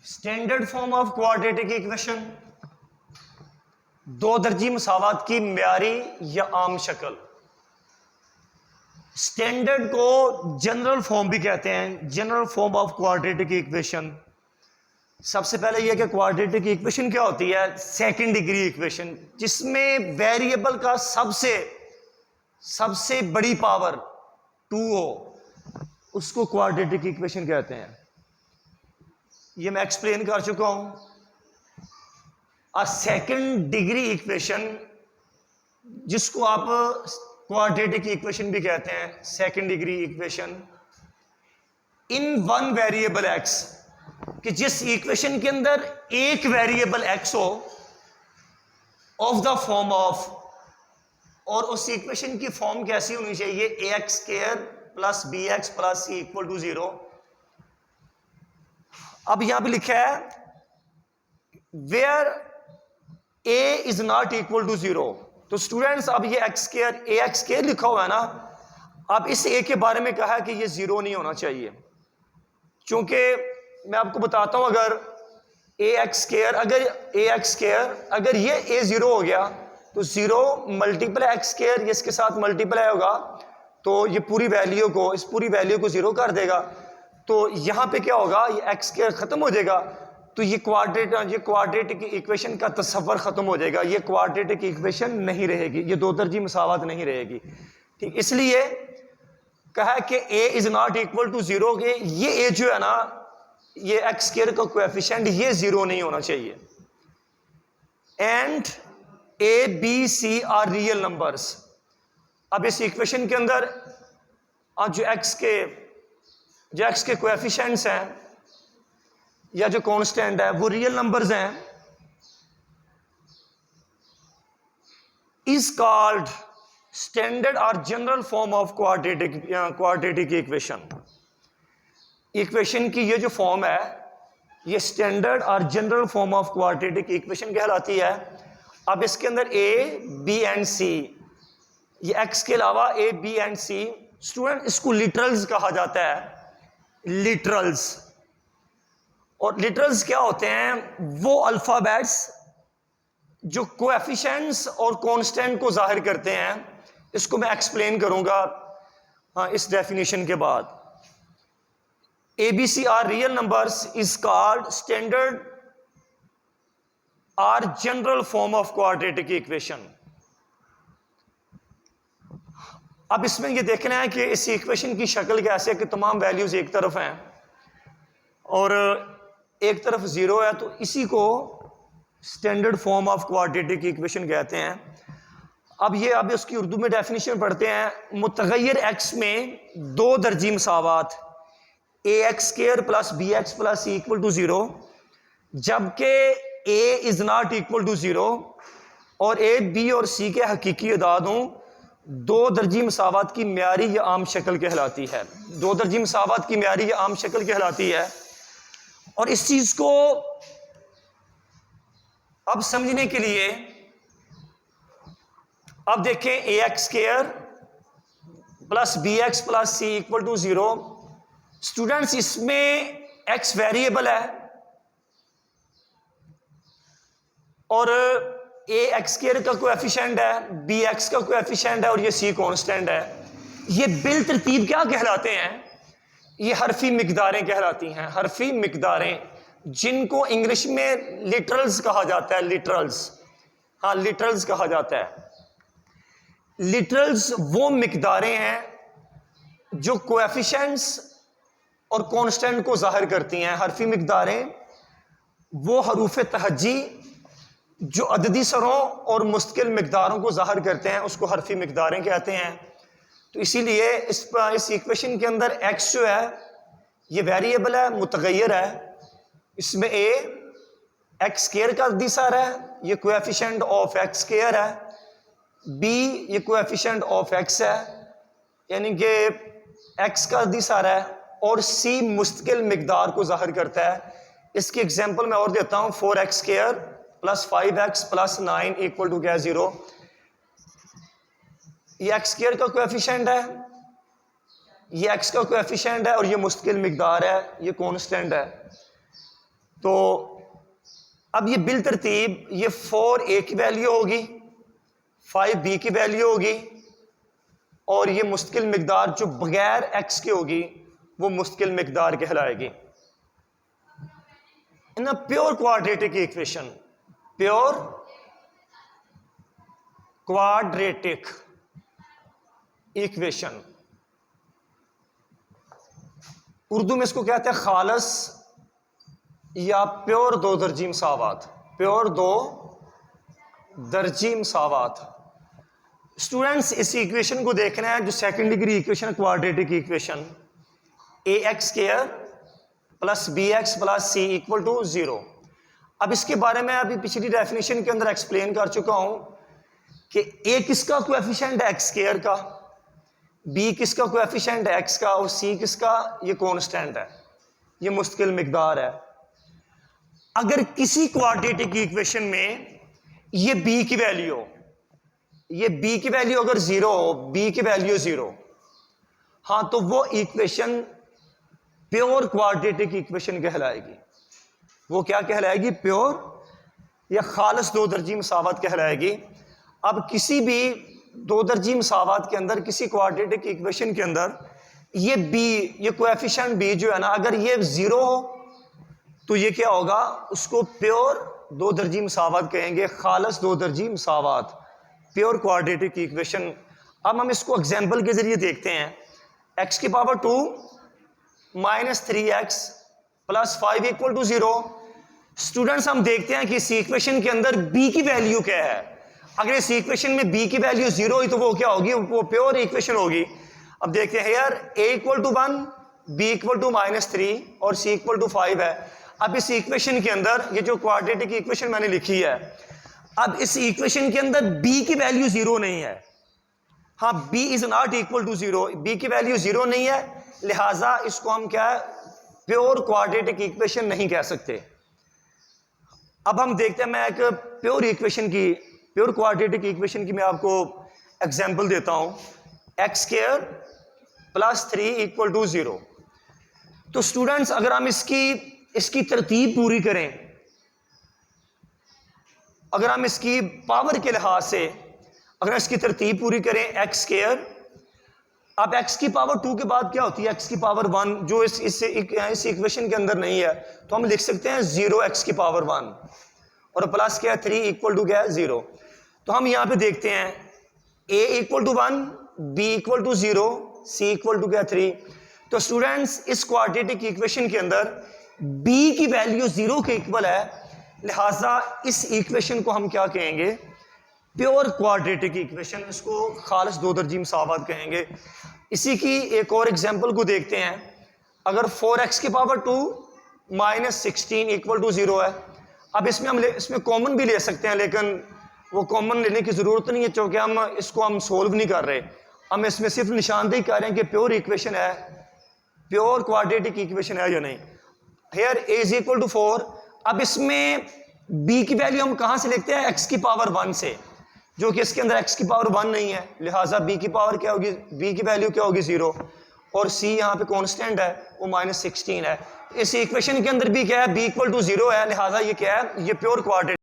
Standard form of quadratic equation, दो दर्जी मसावात की म्यारी या आम शक्ल। स्टैंडर्ड को जनरल फॉर्म भी कहते हैं, general form of quadratic equation. सबसे पहले यह कि क्वाड्रेटिक इक्वेशन क्या होती है? सेकंड डिग्री इक्वेशन, जिसमें वेरिएबल का सबसे बड़ी पावर 2 हो, उसको क्वाड्रेटिक इक्वेशन कहते हैं। ये मैं एक्सप्लेन कर चुका हूं। अ सेकंड डिग्री इक्वेशन, जिसको आप क्वाड्रेटिक इक्वेशन भी कहते हैं, second degree equation in one variable X, कि जिस इक्वेशन के अंदर एक वेरिएबल एक्स हो, ऑफ द फॉर्म ऑफ, और उस इक्वेशन की फॉर्म कैसी होनी चाहिए? A X square plus B X plus C equal to 0। अब यहां पे लिखा है where A is not equal to 0। तो स्टूडेंट्स, अब ये X square, A X square लिखा हुआ है ना, अब इस ए के बारे में कहा है कि ये 0 नहीं होना चाहिए, क्योंकि मैं आपको बताता हूं, अगर ए एक्स स्क्वायर अगर ये ए 0 हो गया तो 0 मल्टीप्लाई एक्स स्क्वायर, ये इसके साथ मल्टीप्लाई होगा तो ये पूरी वैल्यू को, इस पूरी वैल्यू को 0 कर देगा। तो यहां पे क्या होगा? ये एक्स स्क्वायर खत्म हो जाएगा, तो ये क्वाड्रेटिक इक्वेशन का तस्वर खत्म हो जाएगा। ये क्वाड्रेटिक इक्वेशन नहीं रहेगी, ये दो दर्जी मसावत नहीं रहेगी। ठीक, इसलिए कहा कि ए इज नॉट इक्वल टू 0 के ये ए जो है ना, ये एक्स स्क्वायर का कोएफिशिएंट ये 0 नहीं होना चाहिए। And A B C are real numbers. अब इस इक्वेशन के अंदर जो एक्स के कोएफिशिएंट्स हैं या जो कांस्टेंट है वो रियल नंबर्स हैं, इज कॉल्ड स्टैंडर्ड और general form of quadratic equation. Equation की ये जो फॉर्म है, ये स्टैंडर्ड और general form of quadratic equation कहलाती है। अब इसके अंदर ए बी एंड सी, ये एक्स के अलावा A B and C, student इसको लिटरल्स कहा जाता है, लिटरल्स। और लिटरल्स क्या होते हैं? वो अल्फाबेट्स जो कोएफिशिएंट्स और कांस्टेंट को जाहिर करते हैं। इसको मैं एक्सप्लेन करूंगा इस डेफिनेशन के बाद। ABC are real numbers is called standard or general form of quadratic equation। अब इसमें ये देखना है कि इस इक्वेशन की शक्ल कैसे है कि तमाम वैल्यूज एक तरफ हैं और एक तरफ 0 है, तो इसी को standard form of quadratic equation कहते हैं। अब उसकी उर्दू में डेफिनेशन पढ़ते हैं। मुतगय्यर एक्स में दो दर्जी मसावात A X square plus B X plus C equal to 0, जबकि A is not equal to 0 और ए बी और सी के हकीकी अदाद हों, दो दर्जी मसावात की म्यारी या आम शक्ल कहलाती है। दो दर्जी मसावात की म्यारी या आम शक्ल कहलाती है। और इस चीज को अब समझने के लिए अब देखें, A X square plus B X plus C equal to 0। Students, इसमें एक्स वेरिएबल है और ए एक्स स्क्वायर का कोएफिशिएंट है, बी एक्स का कोएफिशिएंट है और ये सी कांस्टेंट है। ये बिल तरतीब क्या कहलाते हैं? ये हरफी मिकदारें कहलाती हैं। हरफी मिकदारें, जिनको इंग्लिश में लिटरल्स कहा जाता है। लिटरल्स कहा जाता है। लिटरल्स वो मिकदारें हैं जो कोएफिशिएंट्स और कांस्टेंट को जाहिर करती हैं। हरफी मिकदारें वो हरूफ तहज्जी जो अददी सरों और मुस्तकिल मिकदारों को जाहिर करते हैं, उसको हरफी मिकदारें कहते हैं। तो इसीलिए इस इक्वेशन के अंदर एक्स जो है ये वेरिएबल है, मुतगय्यर है। इसमें ए एक्स स्क्वायर का अददी सर है, ये कोएफिशिएंट ऑफ एक्स स्क्वायर है। बी ये कोएफिशिएंट ऑफ एक्स है, यानी कि एक्स का अददी सर है। और सी मुस्तकिल मिकदार को जाहिर करता है। इसकी एग्जांपल मैं और देता हूं। 4x square plus 5x plus 9 equal to क्या है? 0। ये एक्स स्क्वायर का कोएफिशिएंट है, ये एक्स का कोएफिशिएंट है और ये मुस्तकिल मिकदार है, ये कांस्टेंट है। तो अब ये बिल तरतीब ये 4a की वैल्यू होगी, 5b की वैल्यू होगी, और ये मुस्तकिल मिकदार जो बगैर x के होगी वो मुस्तकिल मिकदार कहलाएगी। In a pure quadratic equation, pure quadratic equation, Urdu में इसको कहते हैं खालस या प्योर दो दर्जी मसावात, प्योर दो दर्जी मसावात। स्टूडेंट्स इस इक्वेशन को देखना है जो second degree equation quadratic equation, ax² plus bx plus c equal to 0। अब इसके बारे में अभी पिछली डेफिनेशन के अंदर एक्सप्लेन कर चुका हूं कि a किसका कोएफिशिएंट है x² का, b किसका कोएफिशिएंट है x का, और c किसका, ये कांस्टेंट है, ये मुस्तकिल मिकदार है। अगर किसी क्वाड्रेटिक इक्वेशन में ये b की वैल्यू हो, ये b की वैल्यू अगर 0 हो, b की वैल्यू 0, हाँ, तो वो इक्वेशन प्योर क्वाड्रेटिक इक्वेशन कहलाएगी। वो क्या कहलाएगी? प्योर या खालस दो दर्जी मसावत कहलाएगी। अब किसी भी दो दर्जी मसावत के अंदर, किसी क्वाड्रेटिक इक्वेशन के अंदर ये b, ये कोएफिशिएंट b जो है ना, अगर ये 0 हो तो ये क्या होगा? उसको प्योर दो दर्जी मसावत कहेंगे, खालस दो दर्जी मसावत, प्योर क्वाड्रेटिक इक्वेशन। अब हम इसको एग्जाम्पल के जरिए देखते हैं। x की power 2 minus 3x plus 5 equal to 0। Students हम देखते हैं कि इस इक्वेशन के अंदर b की वैल्यू क्या है। अगर इस इक्वेशन में b की वैल्यू 0 हुई तो वो क्या होगी? वो प्योर इक्वेशन होगी। अब देखते हैं यार, a equal to 1, b equal to -3 और c इक्वल टू 5 है। अब इस इक्वेशन के अंदर ये जो क्वाड्रेटिक इक्वेशन मैंने लिखी है, अब इस इक्वेशन के अंदर b की वैल्यू 0 नहीं है। हाँ, b is not equal to 0, b की वैल्यू 0 नहीं है, लिहाजा इसको हम क्या है? प्योर क्वाड्रेटिक इक्वेशन नहीं कह सकते। अब हम देखते हैं, मैं एक प्योर इक्वेशन की, प्योर क्वाड्रेटिक इक्वेशन की मैं आपको एग्जांपल देता हूं। x² plus 3 equal to 0। तो स्टूडेंट्स अगर हम इसकी तरतीब पूरी करें, अगर हम इसकी पावर के लिहाज से अगर इसकी तरतीब पूरी करें, x², अब x की पावर 2 के बाद क्या होती है? x की पावर 1, जो इस इक्वेशन के अंदर नहीं है, तो हम लिख सकते हैं 0x की पावर 1, और प्लस क्या है? 3 इक्वल टू क्या है? 0। तो हम यहां पे देखते हैं a equal to 1, b equal to 0, c equal to क्या? 3। तो स्टूडेंट्स इस क्वाड्रेटिक इक्वेशन के अंदर b की वैल्यू 0 के इक्वल है, लिहाजा इस इक्वेशन को हम क्या कहेंगे? प्योर क्वाड्रेटिक इक्वेशन, इसको खालिस दो दर्जी मसावत कहेंगे। इसी की एक और एग्जांपल को देखते हैं। अगर 4x की पावर 2 माइनस 16 इक्वल टू 0 है। अब इसमें कॉमन भी ले सकते हैं, लेकिन वो कॉमन लेने की ज़रूरत नहीं है, क्योंकि हम सोल्व नहीं कर रहे, हम इसमें सिर्फ निशानदेही कर रहे हैं कि प्योर इक्वेशन है, प्योर क्वाड्रेटिक इक्वेशन है या नहीं। Here a is equal to 4। अब इसमें b की वैल्यू हम कहाँ से लिखते हैं? x की पावर 1 से, जो कि इसके अंदर x की पावर 1 नहीं है, लिहाजा b की पावर क्या होगी? b की वैल्यू क्या होगी? 0। और c यहाँ पे कांस्टेंट है, वो -16 है। इस इक्वेशन के अंदर b क्या है? b इक्वल टू 0 है, लिहाजा ये क्या है? ये प्योर क्वाड्रेटिक